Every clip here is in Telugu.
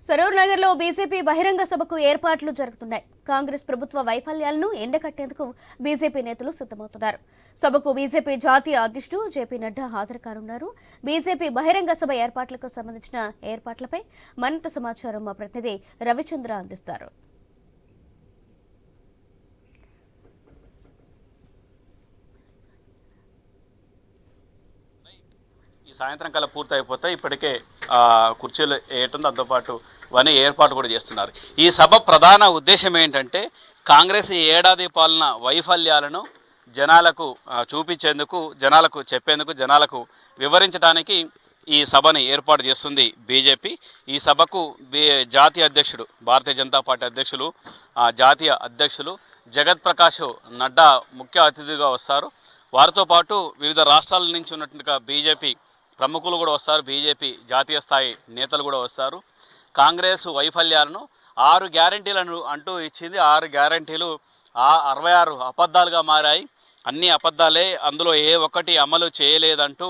సరూర్ నగర్లో బీజేపీ బహిరంగ సభకు ఏర్పాట్లు జరుగుతున్నాయి. కాంగ్రెస్ ప్రభుత్వ వైఫల్యాలను ఎండకట్టేందుకు బీజేపీ నేతలు సిద్ధమవుతున్నారు. సభకు బీజేపీ జాతీయ అధ్యక్షుడు జేపీ నడ్డా హాజరు కానున్నారు. బీజేపీ బహిరంగ సభ ఏర్పాట్లకు సంబంధించిన ఏర్పాట్లపై మరింత సమాచారం మా ప్రతినిధి రవిచంద్ర అందిస్తారు. సాయంత్రం కల్లా పూర్తి అయిపోతాయి. ఇప్పటికే కుర్చీలు వేయటం దాంతోపాటు ఇవన్నీ ఏర్పాటు కూడా చేస్తున్నారు. ఈ సభ ప్రధాన ఉద్దేశం ఏంటంటే కాంగ్రెస్ ఏడాది పాలన వైఫల్యాలను జనాలకు చూపించేందుకు, జనాలకు చెప్పేందుకు, జనాలకు వివరించడానికి ఈ సభని ఏర్పాటు చేస్తుంది బీజేపీ. ఈ సభకు జాతీయ అధ్యక్షుడు, భారతీయ జనతా పార్టీ అధ్యక్షులు, జాతీయ అధ్యక్షులు జగత్ ప్రకాష్ నడ్డా ముఖ్య అతిథిగా వస్తారు. వారితో పాటు వివిధ రాష్ట్రాల నుంచి ఉన్నట్టుగా బీజేపీ ప్రముఖులు కూడా వస్తారు. బీజేపీ జాతీయ స్థాయి నేతలు కూడా వస్తారు. కాంగ్రెస్ వైఫల్యాలను 6 గ్యారంటీలను అంటూ ఇచ్చింది. 6 గ్యారంటీలు 66 అబద్ధాలుగా మారాయి. అన్ని అబద్ధాలే, అందులో ఏ ఒక్కటి అమలు చేయలేదంటూ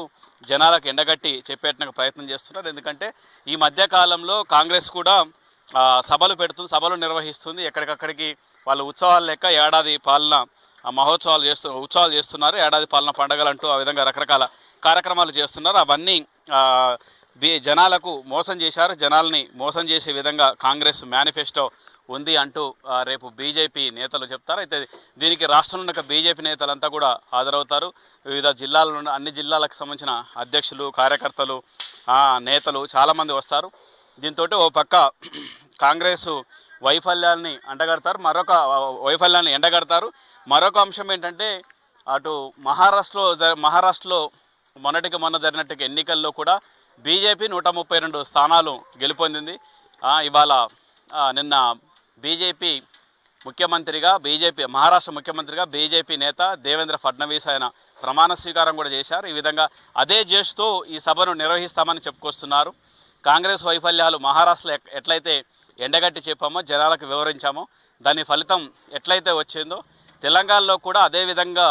జనాలకు ఎండగట్టి చెప్పేట ప్రయత్నం చేస్తున్నారు. ఎందుకంటే ఈ మధ్యకాలంలో కాంగ్రెస్ కూడా సభలు పెడుతుంది, సభలు నిర్వహిస్తుంది. ఎక్కడికక్కడికి వాళ్ళు ఉత్సవాలు లెక్క ఏడాది పాలన ఉత్సవాలు చేస్తున్నారు. ఏడాది పాలన పండుగలు అంటూ ఆ విధంగా రకరకాల కార్యక్రమాలు చేస్తున్నారు. అవన్నీ జనాలకు మోసం చేశారు. జనాల్ని మోసం చేసే విధంగా కాంగ్రెస్ మేనిఫెస్టో ఉంది అంటూ రేపు బీజేపీ నేతలు చెప్తారు. అయితే దీనికి రాష్ట్రంలో ఉన్న బీజేపీ నేతలంతా కూడా హాజరవుతారు. వివిధ జిల్లాల నుండి, అన్ని జిల్లాలకు సంబంధించిన అధ్యక్షులు, కార్యకర్తలు, నేతలు చాలామంది వస్తారు. దీంతో ఓ పక్క కాంగ్రెస్ వైఫల్యాన్ని ఎండగడతారు. మరొక అంశం ఏంటంటే అటు మహారాష్ట్రలో మొన్నటికి మొన్న జరిగినట్టుగా ఎన్నికల్లో కూడా బీజేపీ 132 స్థానాలు గెలుపొందింది. ఇవాళ నిన్న మహారాష్ట్ర ముఖ్యమంత్రిగా బీజేపీ నేత దేవేంద్ర ఫడ్నవీస్ ఆయన ప్రమాణ స్వీకారం కూడా చేశారు. ఈ విధంగా అదే జేష్తో ఈ సభను నిర్వహిస్తామని చెప్పుకొస్తున్నారు. కాంగ్రెస్ వైఫల్యాలు మహారాష్ట్రలో ఎట్లయితే ఎండగట్టి చెప్పామో, జనాలకు వివరించామో, దాని ఫలితం ఎట్లయితే వచ్చిందో తెలంగాణలో కూడా అదేవిధంగా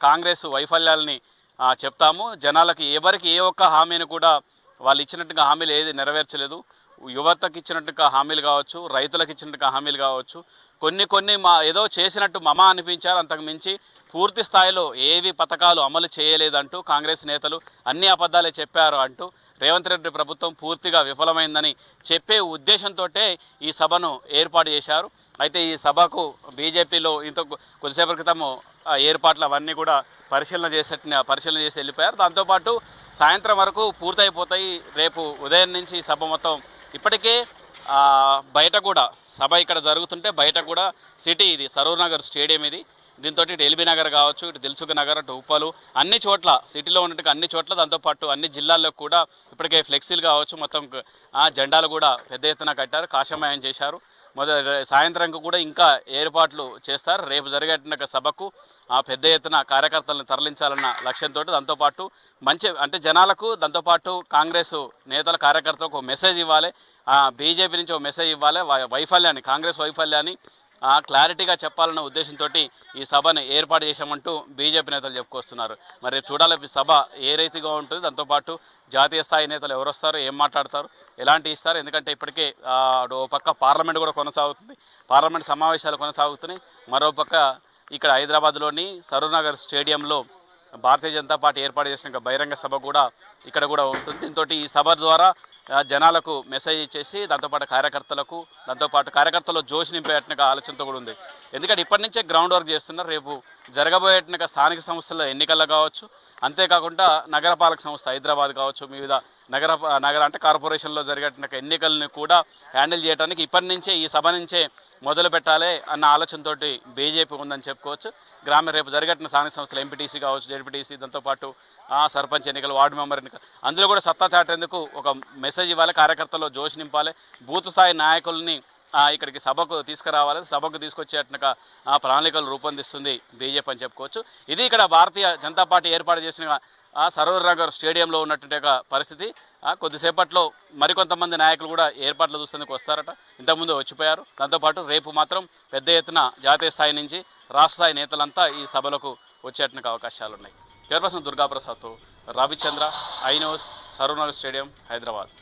కాంగ్రెస్ వైఫల్యాలని చెప్తాము. జనాలకి ఎవరికి ఏ ఒక్క హామీని కూడా వాళ్ళు ఇచ్చినట్టుగా హామీలు ఏది నెరవేర్చలేదు. యువతకి ఇచ్చినట్టుగా హామీలు కావచ్చు, రైతులకు ఇచ్చినట్టుగా హామీలు కావచ్చు, కొన్ని ఏదో చేసినట్టు అనిపించారు. అంతకు మించి పూర్తి స్థాయిలో ఏవి పథకాలు అమలు చేయలేదంటూ కాంగ్రెస్ నేతలు అన్ని అబద్ధాలే చెప్పారు అంటూ రేవంత్ రెడ్డి ప్రభుత్వం పూర్తిగా విఫలమైందని చెప్పే ఉద్దేశంతో ఈ సభను ఏర్పాటు చేశారు. అయితే ఈ సభకు బీజేపీలో కొద్దిసేపటి క్రితం ఏర్పాట్లు అవన్నీ కూడా పరిశీలన చేసి వెళ్ళిపోయారు. దాంతోపాటు సాయంత్రం వరకు పూర్తయిపోతాయి. రేపు ఉదయం నుంచి ఈ సభ మొత్తం ఇప్పటికే బయట కూడా సభ ఇక్కడ జరుగుతుంటే బయట కూడా సిటీ, ఇది సరూర్ నగర్ స్టేడియం, దీంతో ఇటు ఎల్బీ నగర్ కావచ్చు, ఇటు దిల్సుఖ్ నగర్, అటు ఉప్పలు, అన్ని చోట్ల సిటీలో ఉన్నట్టుగా అన్ని చోట్ల, దాంతోపాటు అన్ని జిల్లాల్లో కూడా ఇప్పటికే ఫ్లెక్సీలు కావచ్చు, మొత్తం జెండాలు కూడా పెద్ద ఎత్తున కట్టారు, కాషామయం చేశారు. సాయంత్రంకు కూడా ఇంకా ఏర్పాట్లు చేస్తారు. రేపు జరిగేట సభకు పెద్ద ఎత్తున కార్యకర్తలను తరలించాలన్న లక్ష్యంతో, దాంతోపాటు అంటే జనాలకు, దాంతోపాటు కాంగ్రెస్ నేతల కార్యకర్తలకు ఒక మెసేజ్ ఇవ్వాలి, బీజేపీ నుంచి ఒక మెసేజ్ ఇవ్వాలి, కాంగ్రెస్ వైఫల్యాన్ని క్లారిటీగా చెప్పాలన్న ఉద్దేశంతో ఈ సభను ఏర్పాటు చేశామంటూ బీజేపీ నేతలు చెప్పుకొస్తున్నారు. మరి చూడాలి సభ ఏ రీతిగా ఉంటుంది, దాంతోపాటు జాతీయ స్థాయి నేతలు ఎవరు వస్తారు, ఏం మాట్లాడతారు, ఎలాంటి ఇస్తారు. ఎందుకంటే ఇప్పటికే ఓ పక్క పార్లమెంట్ కూడా కొనసాగుతుంది, పార్లమెంట్ సమావేశాలు కొనసాగుతున్నాయి. మరోపక్క ఇక్కడ హైదరాబాద్లోని సరూర్ నగర్ స్టేడియంలో భారతీయ జనతా పార్టీ ఏర్పాటు చేసిన బహిరంగ సభ కూడా ఇక్కడ కూడా ఉంటుంది. దీంతో ఈ సభ ద్వారా జనాలకు మెసేజ్ ఇచ్చేసి దాంతోపాటు కార్యకర్తలు జోష్ నింపేట ఆలోచనతో కూడా ఉంది. ఎందుకంటే ఇప్పటి నుంచే గ్రౌండ్ వర్క్ చేస్తున్నారు. రేపు జరగబోయేట స్థానిక సంస్థల ఎన్నికల్లో కావచ్చు, అంతేకాకుండా నగరపాలక సంస్థ హైదరాబాద్ కావచ్చు, వివిధ నగర అంటే కార్పొరేషన్లో జరిగేట ఎన్నికలను కూడా హ్యాండిల్ చేయడానికి ఇప్పటి నుంచే ఈ సభ నుంచే మొదలు పెట్టాలి అన్న ఆలోచనతో బీజేపీ ఉందని చెప్పుకోవచ్చు. రేపు జరిగేట స్థానిక సంస్థలు ఎంపీటీసీ కావచ్చు, జెడ్పీటీసీ, దాంతోపాటు సర్పంచ్ ఎన్నికలు, వార్డు మెంబర్ ఎన్నికలు, అందులో కూడా సత్తా చాటేందుకు ఒక మెసేజ్ ఇవ్వాలి, కార్యకర్తల్లో జోష్ నింపాలి, బూత్ స్థాయి నాయకుల్ని ఇక్కడికి సభకు తీసుకురావాలి, సభకు తీసుకొచ్చేట ప్రణాళికలు రూపొందిస్తుంది బీజేపీ అని చెప్పుకోవచ్చు. ఇది ఇక్కడ భారతీయ జనతా పార్టీ ఏర్పాటు చేసిన సరూర్ నగర్ స్టేడియంలో ఉన్నటువంటి పరిస్థితి. కొద్దిసేపట్లో మరికొంతమంది నాయకులు కూడా ఏర్పాట్లు చూసేందుకు వస్తారట, ఇంతకుముందు వచ్చిపోయారు. దాంతోపాటు రేపు మాత్రం పెద్ద ఎత్తున జాతీయ స్థాయి నుంచి రాష్ట్ర స్థాయి నేతలంతా ఈ సభలకు వచ్చేట అవకాశాలు ఉన్నాయి. చైర్పర్సన్ దుర్గాప్రసాద్తో Ravichandra, I news, Saroor Nagar stadium, Hyderabad.